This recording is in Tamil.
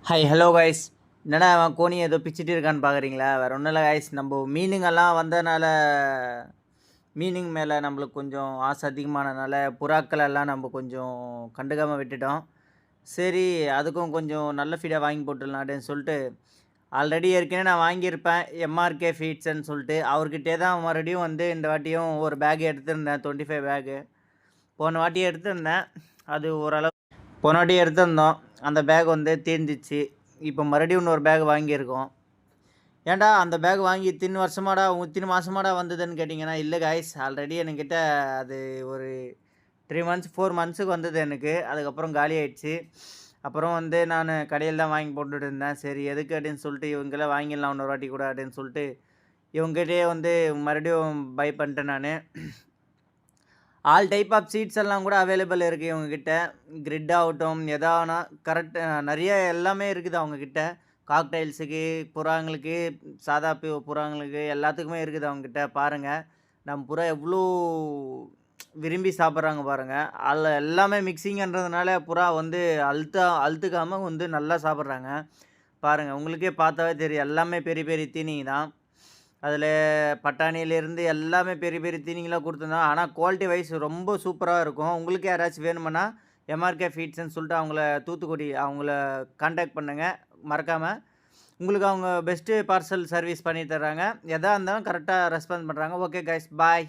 Hi hello guys. என்னடா அவன் கோணி ஏதோ பிச்சுட்டு இருக்கான்னு பார்க்குறீங்களா? வேறு ஒன்றும் இல்லை கைஸ். நம்ம மீனுங்கெல்லாம் வந்ததுனால மீனுங்க மேலே நம்மளுக்கு கொஞ்சம் ஆசை அதிகமானதுனால புறாக்கள் எல்லாம் நம்ம கொஞ்சம் கண்டுக்காமல் விட்டுட்டோம். சரி, அதுக்கும் கொஞ்சம் நல்ல ஃபீடாக வாங்கி போட்டுடலாம் அப்படின்னு சொல்லிட்டு ஆல்ரெடி ஏற்கனவே நான் வாங்கியிருப்பேன் எம்ஆர்கே ஃபீட்ஸ்ன்னு சொல்லிட்டு. அவர்கிட்டே தான் மறுபடியும் வந்து இந்த வாட்டியும் ஒரு பேக் எடுத்திருந்தேன், 25 பேக்கு. போன வாட்டி எடுத்திருந்தேன். அது ஓரளவு போன வாட்டி எடுத்திருந்தோம். அந்த பேக் வந்து தீர்ந்துச்சு. இப்போ மறுபடியும் இன்னொரு பேக் வாங்கியிருக்கோம். ஏன்டா அந்த பேக் வாங்கி இத்தனை வருஷமாடா இத்தனை மாதமாடா வந்ததுன்னு கேட்டிங்கன்னா, இல்லை காய்ஸ், ஆல்ரெடி என்கிட்ட அது ஒரு 3 மந்த்ஸ் 4 மந்த்ஸுக்கு வந்தது எனக்கு. அதுக்கப்புறம் காலி ஆயிடுச்சு. அப்புறம் வந்து நான் கடையில் தான் வாங்கி போட்டுட்டு இருந்தேன். சரி எதுக்கு அப்படின்னு சொல்லிட்டு இவங்களே வாங்கிடலாம் இன்னொரு வாட்டி கூட அப்படின்னு சொல்லிட்டு இவங்ககிட்டயே வந்து மறுபடியும் பை பண்ணிட்டேன் நான். ஆல் டைப் ஆஃப் சீட்ஸ் எல்லாம் கூட அவைலபிள் இருக்குது இவங்ககிட்ட. கிரிட் ஆகட்டும், எதானா கரெக்ட் நிறைய எல்லாமே இருக்குது அவங்கக்கிட்ட. காக்டைல்ஸுக்கு, புறாங்களுக்கு, சாதா புறாங்களுக்கு எல்லாத்துக்குமே இருக்குது அவங்கக்கிட்ட. பாருங்கள், நம்ம புறா எவ்வளோ விரும்பி சாப்பிட்றாங்க பாருங்கள். அதில் எல்லாமே மிக்சிங்கன்றதுனால புறா வந்து அழுத்துக்காமல் வந்து நல்லா சாப்பிட்றாங்க. பாருங்கள், உங்களுக்கே பார்த்தாவே தெரியும். எல்லாமே பெரிய பெரிய தீனிங்க தான். அதில் பட்டாணியிலேருந்து எல்லாமே பெரிய பெரிய தீனிங்கலாம் கொடுத்துருந்தோம். ஆனால் குவாலிட்டி வைஸ் ரொம்ப சூப்பராக இருக்கும். உங்களுக்கு யாராச்சும் வேணுமுன்னா எம்ஆர்கே ஃபீட்ஸ்ன்னு சொல்லிட்டு தூத்துக்குடி அவங்கள கான்டாக்ட் பண்ணுங்கள் மறக்காமல். உங்களுக்கு அவங்க பெஸ்ட்டு பார்சல் சர்வீஸ் பண்ணி தர்றாங்க. எதாக இருந்தாலும் கரெக்டாக ரெஸ்பான்ஸ் பண்ணுறாங்க. ஓகே கைஸ், பாய்.